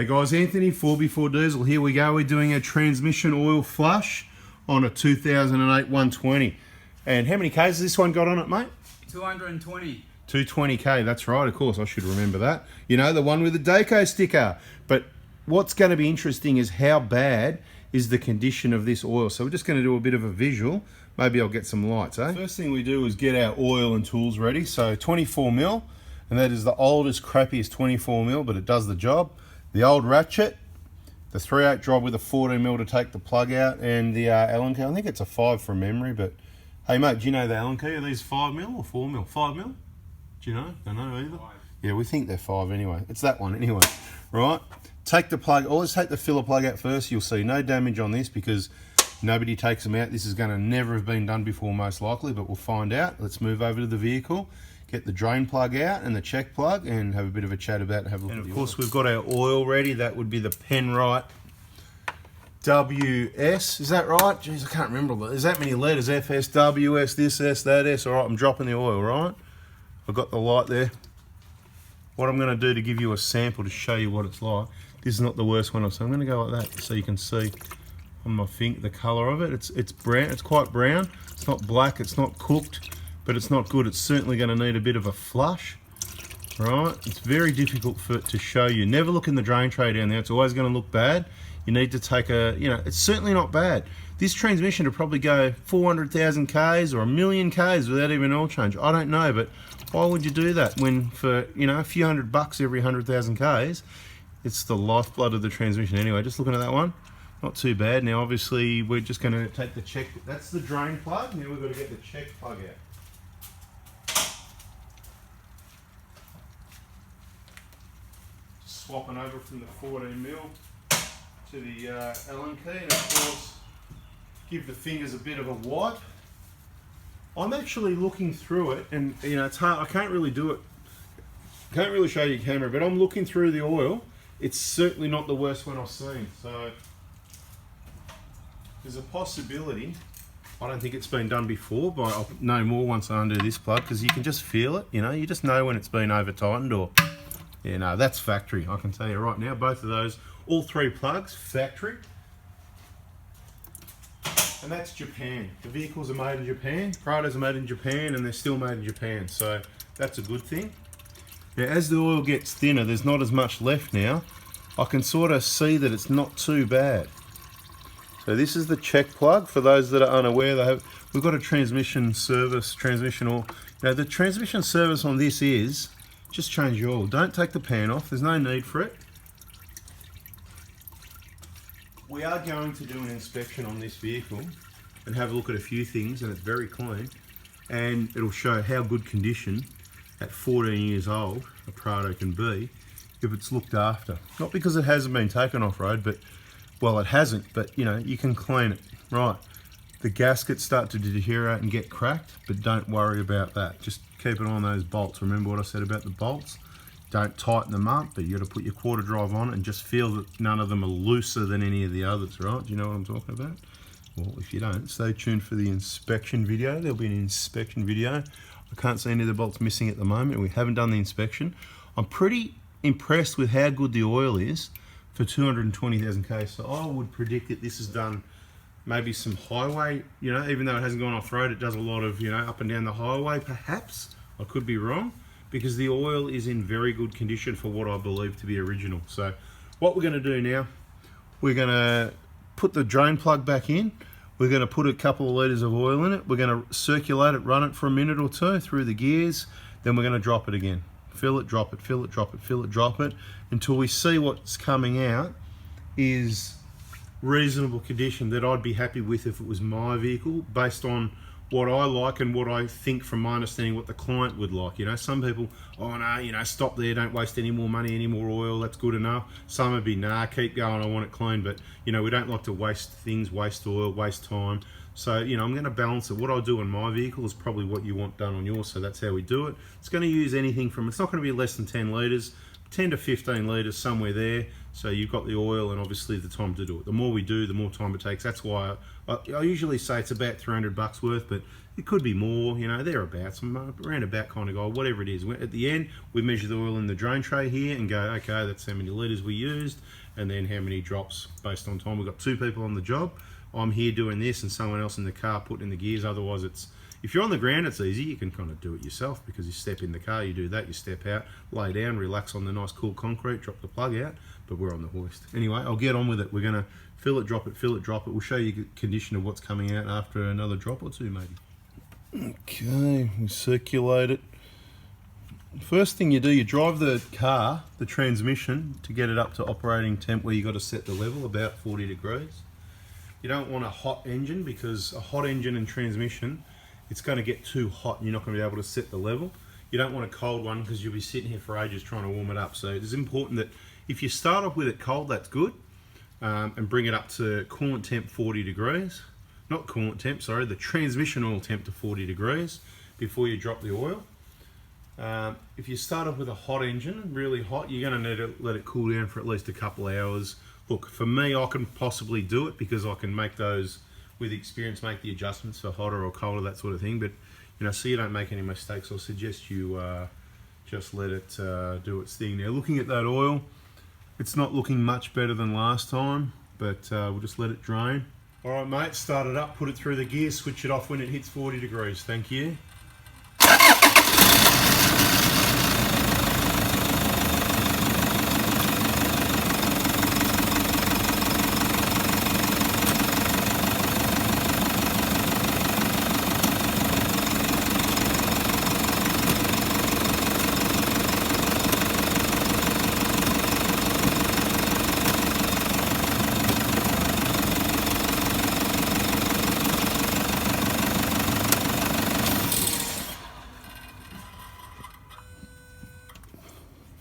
Hey guys, Anthony, 4x4 Diesel. Here we go. We're doing a transmission oil flush on a 2008 120. And how many Ks has this one got on it, mate? 220. 220K, that's right, of course, I should remember that. You know, the one with the Daco sticker. But what's going to be interesting is how bad is the condition of this oil. So we're just going to do a bit of a visual. Maybe I'll get some lights, eh? First thing we do is get our oil and tools ready. So 24mm, and that is the oldest, crappiest 24mm, but it does the job. The old ratchet, the 3/8 job with a 14mm to take the plug out, and the Allen key. I think it's a 5 from memory, but hey mate, do you know the Allen key? Are these 5mm or 4mm? 5mm? Do you know? Don't know either. 5. Yeah, we think they're 5 anyway. It's that one anyway, right? Take the plug, always take the filler plug out first. You'll see no damage on this because nobody takes them out. This is going to never have been done before most likely, but we'll find out. Let's move over to the vehicle. Get the drain plug out and the check plug and have a bit of a chat about it and have a look at the oil. And of course we've got our oil ready. That would be the Penrite WS. Is that right? Jeez, I can't remember. There's that many letters. FS, WS, this S, that S. All right, I'm dropping the oil, right? I've got the light there. What I'm going to do to give you a sample to show you what it's like. This is not the worst one. So I'm going to go like that so you can see on my finger the colour of it. It's brown. It's quite brown. It's not black. It's not cooked. But it's not good. It's certainly going to need a bit of a flush, right? It's very difficult for it to show you. Never look in the drain tray down there. It's always going to look bad. You need to take a, you know, it's certainly not bad. This transmission would probably go 400,000 Ks or 1,000,000 Ks without even oil change. I don't know, but why would you do that when for, you know, a few $100 every 100,000 Ks? It's the lifeblood of the transmission. Anyway, just looking at that one, not too bad. Now, obviously, we're just going to take the check. That's the drain plug. Now we've got to get the check plug out. Swapping over from the 14mm to the Allen key, and of course give the fingers a bit of a wipe. I'm actually looking through it, and you know it's hard. I can't really do it. Can't really show you camera, but I'm looking through the oil. It's certainly not the worst one I've seen. So there's a possibility. I don't think it's been done before, but I'll know more once I undo this plug because you can just feel it. You know, you just know when it's been over tightened or. Yeah, no, that's factory. I can tell you right now, both of those, all 3 plugs, factory. And that's Japan. The vehicles are made in Japan, Prados are made in Japan, and they're still made in Japan. So that's a good thing. Now, as the oil gets thinner, there's not as much left now. I can sort of see that it's not too bad. So this is the check plug. For those that are unaware, we've got a transmission service, transmission oil. Now, the transmission service on this is, just change your oil. Don't take the pan off. There's no need for it. We are going to do an inspection on this vehicle and have a look at a few things, and it's very clean. And it'll show how good condition at 14 years old a Prado can be if it's looked after. Not because it hasn't been taken off-road, but, well, it hasn't, but, you know, you can clean it. Right. The gaskets start to deteriorate and get cracked, but don't worry about that. Just keep it on those bolts. Remember what I said about the bolts? Don't tighten them up, but you got to put your quarter drive on it and just feel that none of them are looser than any of the others, right? Do you know what I'm talking about? Well, if you don't, stay tuned for the inspection video. There'll be an inspection video. I can't see any of the bolts missing at the moment. We haven't done the inspection. I'm pretty impressed with how good the oil is for 220,000 Ks. So I would predict that this is done maybe some highway, you know, even though it hasn't gone off-road, it does a lot of, you know, up and down the highway, perhaps. I could be wrong, because the oil is in very good condition for what I believe to be original. So what we're going to do now, we're going to put the drain plug back in. We're going to put a couple of litres of oil in it. We're going to circulate it, run it for a minute or two through the gears. Then we're going to drop it again. Fill it, drop it, fill it, drop it, fill it, drop it, until we see what's coming out is reasonable condition that I'd be happy with if it was my vehicle, based on what I like and what I think, from my understanding, what the client would like. You know, some people, oh no, you know, stop there, don't waste any more money, any more oil, that's good enough. Some would be, nah, keep going, I want it clean. But you know, we don't like to waste things, waste oil, waste time. So, you know, I'm going to balance it. What I do on my vehicle is probably what you want done on yours, so that's how we do it. It's going to use anything from, it's not going to be less than 10 litres, 10 to 15 litres, somewhere there. So you've got the oil and obviously the time to do it. The more we do, the more time it takes. That's why I usually say it's about $300 worth, but it could be more, you know, thereabouts. I'm around about kind of guy, whatever it is. At the end, we measure the oil in the drain tray here and go, okay, that's how many litres we used, and then how many drops based on time. We've got 2 people on the job. I'm here doing this and someone else in the car putting in the gears. Otherwise, if you're on the ground, it's easy. You can kind of do it yourself because you step in the car, you do that, you step out, lay down, relax on the nice cool concrete, drop the plug out, but we're on the hoist. Anyway, I'll get on with it. We're going to fill it, drop it, fill it, drop it. We'll show you the condition of what's coming out after another drop or two, maybe. Okay, we circulate it. First thing you do, you drive the car, the transmission, to get it up to operating temp where you've got to set the level, about 40 degrees. You don't want a hot engine because a hot engine and transmission, it's going to get too hot and you're not going to be able to set the level. You don't want a cold one because you'll be sitting here for ages trying to warm it up. So it's important that if you start off with it cold, that's good, and bring it up to coolant temp 40 degrees. Not coolant temp, sorry, the transmission oil temp to 40 degrees before you drop the oil. If you start off with a hot engine, really hot, you're going to need to let it cool down for at least a couple of hours. Look, for me, I can possibly do it because I can make those, with experience, make the adjustments for hotter or colder, that sort of thing. But, you know, so you don't make any mistakes, I'll suggest you just let it do its thing. Now, looking at that oil, it's not looking much better than last time, but we'll just let it drain. All right, mate, start it up, put it through the gear, switch it off when it hits 40 degrees. Thank you.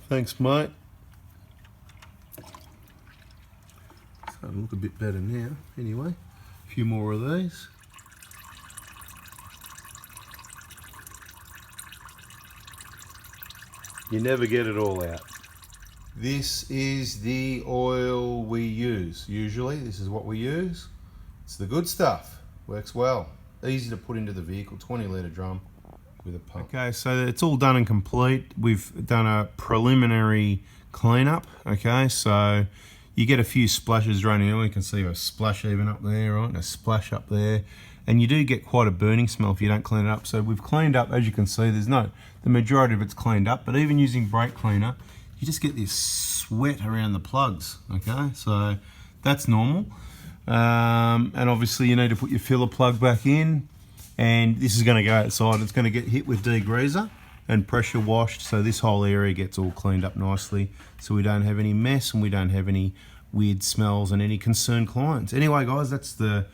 Thanks, mate. Starting to look a bit better now. Anyway, a few more of these. You never get it all out. This is the oil we use. Usually, this is what we use. It's the good stuff. Works well. Easy to put into the vehicle. 20-litre drum with a pump. Okay, so it's all done and complete. We've done a preliminary cleanup. Okay, so you get a few splashes draining oil. You can see a splash even up there, right? And a splash up there. And you do get quite a burning smell if you don't clean it up. So we've cleaned up, as you can see, the majority of it's cleaned up, but even using brake cleaner, you just get this sweat around the plugs, okay? So that's normal. And obviously you need to put your filler plug back in, and this is gonna go outside. It's gonna get hit with degreaser and pressure washed, so this whole area gets all cleaned up nicely, so we don't have any mess and we don't have any weird smells and any concerned clients. Anyway, guys, that's the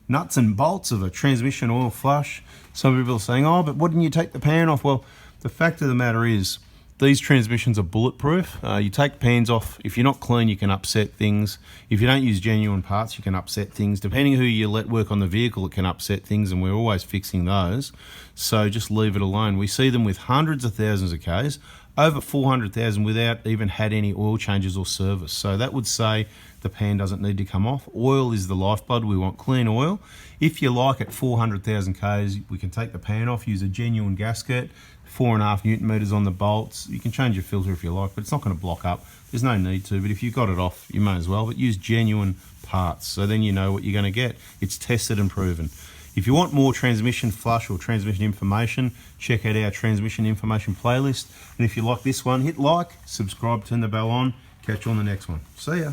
nuts and bolts of a transmission oil flush. Some people are saying, oh, but why didn't you take the pan off? Well, the fact of the matter is, these transmissions are bulletproof. You take pans off. If you're not clean, you can upset things. If you don't use genuine parts, you can upset things. Depending who you let work on the vehicle, it can upset things, and we're always fixing those. So just leave it alone. We see them with hundreds of thousands of Ks, over 400,000 without even had any oil changes or service. So that would say the pan doesn't need to come off. Oil is the lifeblood. We want clean oil. If you like at 400,000 Ks, we can take the pan off, use a genuine gasket, 4.5 Newton meters on the bolts. You can change your filter if you like, but it's not going to block up. There's no need to, but if you've got it off, you may as well, but use genuine parts, so then you know what you're going to get. It's tested and proven. If you want more transmission flush or transmission information, check out our transmission information playlist. And if you like this one, hit like, subscribe, turn the bell on. Catch you on the next one. See ya.